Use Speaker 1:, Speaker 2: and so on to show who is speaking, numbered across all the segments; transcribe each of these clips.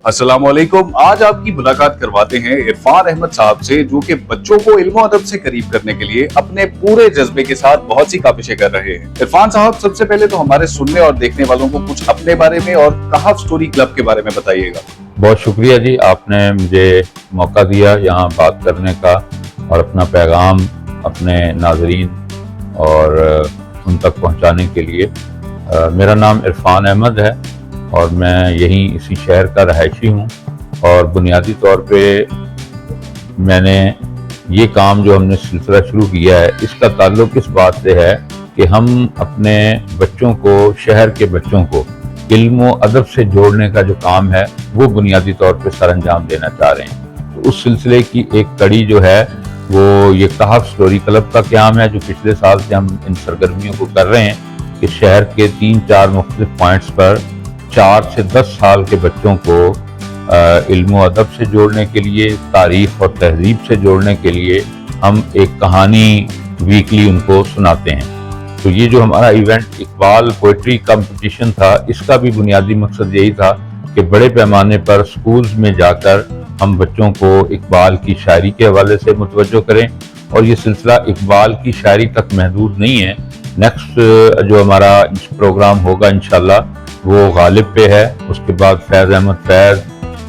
Speaker 1: अस्सलाम वालेकुम। आज आपकी मुलाकात करवाते हैं इरफान अहमद साहब से, जो कि बच्चों को इल्म अदब से करीब करने के लिए अपने पूरे जज्बे के साथ बहुत सी काबिशें कर रहे हैं। इरफान साहब, सबसे पहले तो हमारे सुनने और देखने वालों को कुछ अपने बारे में और कहाफ स्टोरी क्लब के बारे में बताइएगा।
Speaker 2: बहुत शुक्रिया जी, आपने मुझे मौका दिया यहाँ बात करने का और अपना पैगाम अपने नाजरीन और उन तक पहुँचाने के लिए। मेरा नाम इरफान अहमद है और मैं यहीं इसी शहर का रहायशी हूँ। और बुनियादी तौर पे मैंने ये काम जो हमने सिलसिला शुरू किया है, इसका ताल्लुक इस बात से है कि हम अपने बच्चों को, शहर के बच्चों को इल्म अदब से जोड़ने का जो काम है वो बुनियादी तौर पे सर अंजाम देना चाह रहे हैं। तो उस सिलसिले की एक कड़ी जो है वो ये कहाफ स्टोरी क्लब का क़याम है, जो पिछले साल से हम इन सरगर्मियों को कर रहे हैं कि शहर के 3-4 मुख्तलिफ पॉइंट्स पर 4 से 10 साल के बच्चों को इल्म अदब से जोड़ने के लिए, तारीख़ और तहजीब से जोड़ने के लिए हम एक कहानी वीकली उनको सुनाते हैं। तो ये जो हमारा इवेंट इकबाल पोइट्री कंपटीशन था, इसका भी बुनियादी मकसद यही था कि बड़े पैमाने पर स्कूल्स में जाकर हम बच्चों को इकबाल की शायरी के हवाले से मुतवज्जो करें। और ये सिलसिला इकबाल की शायरी तक महदूद नहीं है। नेक्स्ट जो हमारा प्रोग्राम होगा इंशाल्लाह वो गालिब पे है, उसके बाद फैज़ अहमद फैज़,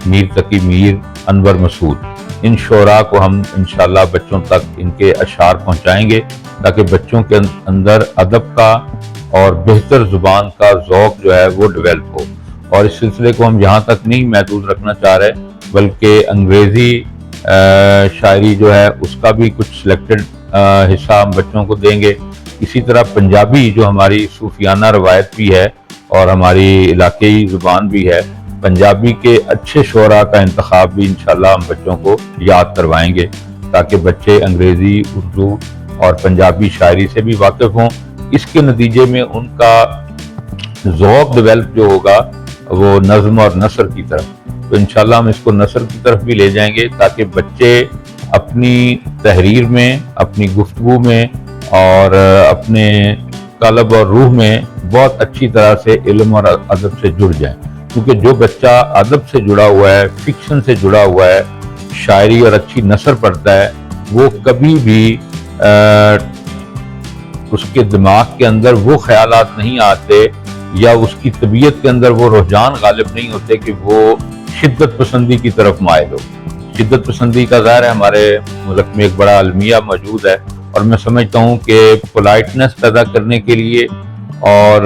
Speaker 2: मीर तकी मीर, अनवर मसूद, इन शोरा को हम इंशाल्लाह बच्चों तक इनके अशार पहुंचाएंगे ताकि बच्चों के अंदर अदब का और बेहतर ज़ुबान का ज़ौक़ जो है वो डेवलप हो। और इस सिलसिले को हम यहाँ तक नहीं महदूद रखना चाह रहे, बल्कि अंग्रेज़ी शायरी जो है उसका भी कुछ सिलेक्टेड हिस्सा हम बच्चों को देंगे। इसी तरह पंजाबी जो हमारी सूफियाना रवायत भी है और हमारी इलाक़ाई ज़ुबान भी है, पंजाबी के अच्छे शोरा का इंतखाब भी इंशाल्लाह हम बच्चों को याद करवाएंगे ताकि बच्चे अंग्रेज़ी, उर्दू और पंजाबी शायरी से भी वाकिफ़ हों। इसके नतीजे में उनका ज़ौक़ डेवलप जो होगा वो नज़्म और नसर की तरफ, तो इंशाल्लाह हम इसको नसर की तरफ भी ले जाएंगे ताकि बच्चे अपनी तहरीर में, अपनी गुफ्तगू में और अपने कल्ब और रूह में बहुत अच्छी तरह से इल्म और अदब से जुड़ जाएं। क्योंकि जो बच्चा अदब से जुड़ा हुआ है, फिक्शन से जुड़ा हुआ है, शायरी और अच्छी नसर पढ़ता है, वो कभी भी उसके दिमाग के अंदर वो ख्यालात नहीं आते या उसकी तबीयत के अंदर वो रुझान गालिब नहीं होते कि वो शिद्दत पसंदी की तरफ माइल हो। शिद्दत पसंदी का ज़ाहिर है हमारे मुल्क में एक बड़ा अलमिया मौजूद है और मैं समझता हूँ कि पोलाइटनेस पैदा करने के लिए और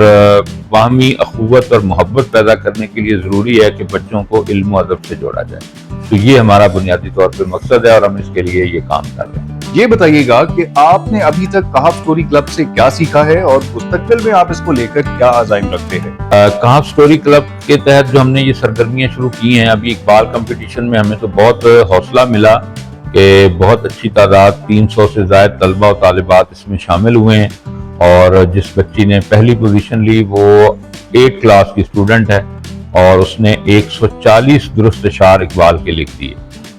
Speaker 2: बाहमी अखुवत और मोहब्बत पैदा करने के लिए ज़रूरी है कि बच्चों को इल्म अदब से जोड़ा जाए। तो ये हमारा बुनियादी तौर पे मकसद है और हम इसके लिए ये काम कर रहे हैं।
Speaker 1: ये बताइएगा कि आपने अभी तक कहाफ स्टोरी क्लब से क्या सीखा है और मुस्तकबिल में आप इसको लेकर क्या अज़ाइम रखते हैं।
Speaker 2: कहाफ स्टोरी क्लब के तहत जो हमने ये सरगर्मियाँ शुरू की हैं, अभी इकबाल कंपटीशन में हमें तो बहुत हौसला मिला कि बहुत अच्छी तादाद 300 से ज़ायद तलबा और तालिबात इसमें शामिल हुए हैं। और जिस बच्ची ने पहली पोजीशन ली वो 8 क्लास की स्टूडेंट है और उसने 140 दुरुस्त अशार इकबाल के लिख दिए।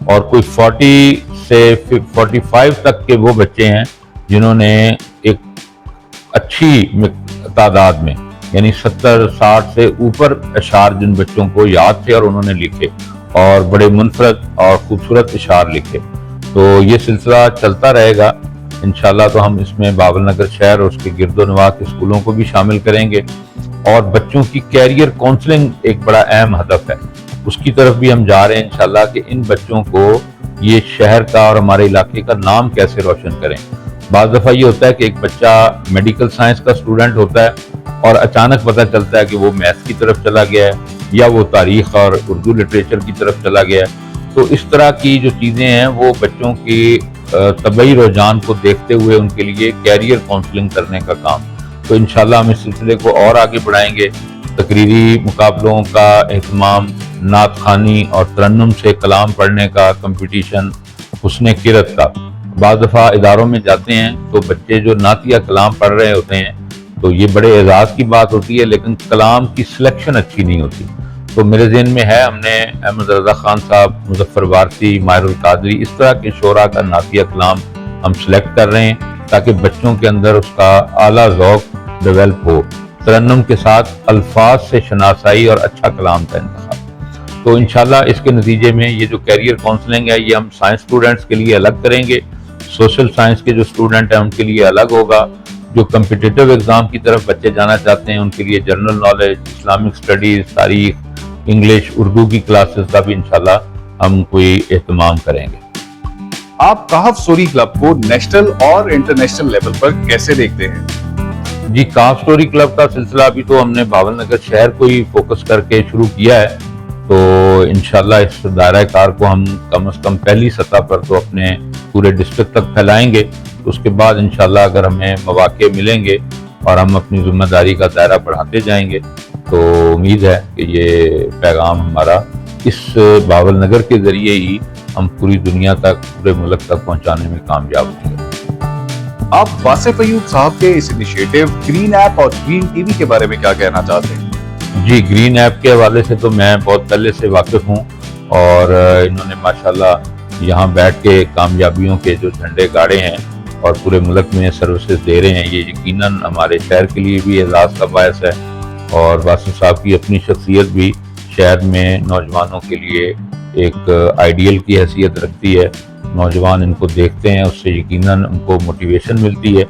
Speaker 2: और कोई 40 से 45 तक के वो बच्चे हैं जिन्होंने एक अच्छी तादाद में, यानी 70-60 से ऊपर अशार जिन बच्चों को याद थे और उन्होंने लिखे और बड़े मुनफरद और खूबसूरत अशार लिखे। तो ये सिलसिला चलता रहेगा इंशाल्लाह। तो हम इसमें बाबल नगर शहर और उसके गिरदोनवा के स्कूलों को भी शामिल करेंगे और बच्चों की कैरियर काउंसलिंग एक बड़ा अहम हदफ है, उसकी तरफ भी हम जा रहे हैं इंशाल्लाह कि इन बच्चों को ये शहर का और हमारे इलाके का नाम कैसे रोशन करें। बाज़ दफ़ा ये होता है कि एक बच्चा मेडिकल साइंस का स्टूडेंट होता है और अचानक पता चलता है कि वो मैथ्स की तरफ चला गया है या वो तारीख़ और उर्दू लिटरेचर की तरफ चला गया है। तो इस तरह की जो चीज़ें हैं वो बच्चों की तबई रुझान को देखते हुए उनके लिए कैरियर काउंसलिंग करने का काम, तो इंशाल्लाह हम इस सिलसिले को और आगे बढ़ाएंगे। तकरीरी मुकाबलों का एहतमाम, नात खानी और तरन्नुम से कलाम पढ़ने का कंपटीशन, हुस्ने किरत का। बाज़ दफ़ा इदारों में जाते हैं तो बच्चे जो नातिया कलाम पढ़ रहे होते हैं तो ये बड़े एजाज़ की बात होती है, लेकिन कलाम की सिलेक्शन अच्छी नहीं होती। तो मेरे ज़हन में है, हमने अहमद रज़ा खान साहब, मुज़फ़्फ़र वारसी, माहिरुल कादरी, इस तरह के शोरा का नातिया कलाम हम सिलेक्ट कर रहे हैं ताकि बच्चों के अंदर उसका आला ज़ौक़ डेवलप हो, तरन्नुम के साथ अल्फाज से शनासाई और अच्छा कलाम का इंतखाब। تو انشاءاللہ اس کے نتیجے میں یہ جو کیریئر کاؤنسلنگ ہے یہ ہم سائنس اسٹوڈنٹس کے لیے الگ کریں گے، سوشل سائنس کے جو اسٹوڈنٹ ہیں ان کے لیے الگ ہوگا، جو کمپٹیٹیو ایگزام کی طرف بچے جانا چاہتے ہیں ان کے لیے جنرل نالج، اسلامک اسٹڈیز، تاریخ، انگلش، اردو کی کلاسز کا بھی انشاءاللہ ہم کوئی اہتمام کریں گے۔
Speaker 1: آپ کہف سٹوری کلب کو نیشنل اور انٹرنیشنل لیول پر کیسے دیکھتے ہیں؟
Speaker 2: جی، کہف سٹوری کلب کا سلسلہ ابھی تو ہم نے بھاول نگر شہر کو ہی فوکس کر کے شروع کیا ہے، تو انشاءاللہ اس دائرہ کار کو ہم کم از کم پہلی سطح پر تو اپنے پورے ڈسٹرکٹ تک پھیلائیں گے، اس کے بعد انشاءاللہ اگر ہمیں مواقع ملیں گے اور ہم اپنی ذمہ داری کا دائرہ بڑھاتے جائیں گے تو امید ہے کہ یہ پیغام ہمارا اس بھاول نگر کے ذریعے ہی ہم پوری دنیا تک، پورے ملک تک پہنچانے میں کامیاب ہوں گے۔
Speaker 1: آپ واصف ایوب صاحب کے اس انیشیٹو گرین ایپ اور گرین ٹی وی کے بارے میں کیا کہنا چاہتے ہیں؟
Speaker 2: جی، گرین ایپ کے حوالے سے تو میں بہت پہلے سے واقف ہوں، اور انہوں نے ماشاءاللہ یہاں بیٹھ کے کامیابیوں کے جو جھنڈے گاڑے ہیں اور پورے ملک میں سروسز دے رہے ہیں، یہ یقیناً ہمارے شہر کے لیے بھی اعزاز کا باعث ہے، اور واصف صاحب کی اپنی شخصیت بھی شہر میں نوجوانوں کے لیے ایک آئیڈیل کی حیثیت رکھتی ہے۔ نوجوان ان کو دیکھتے ہیں، اس سے یقیناً ان کو موٹیویشن ملتی ہے،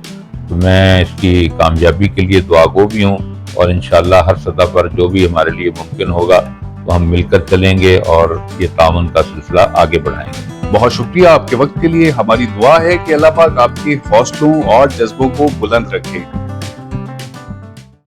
Speaker 2: تو میں اس کی کامیابی کے لیے دعا گو بھی ہوں، اور انشاءاللہ ہر سطح پر جو بھی ہمارے لیے ممکن ہوگا تو ہم مل کر چلیں گے اور یہ تعاون کا سلسلہ آگے بڑھائیں گے۔
Speaker 1: بہت شکریہ آپ کے وقت کے لیے، ہماری دعا ہے کہ اللہ پاک آپ کے حوصلوں اور جذبوں کو بلند رکھے۔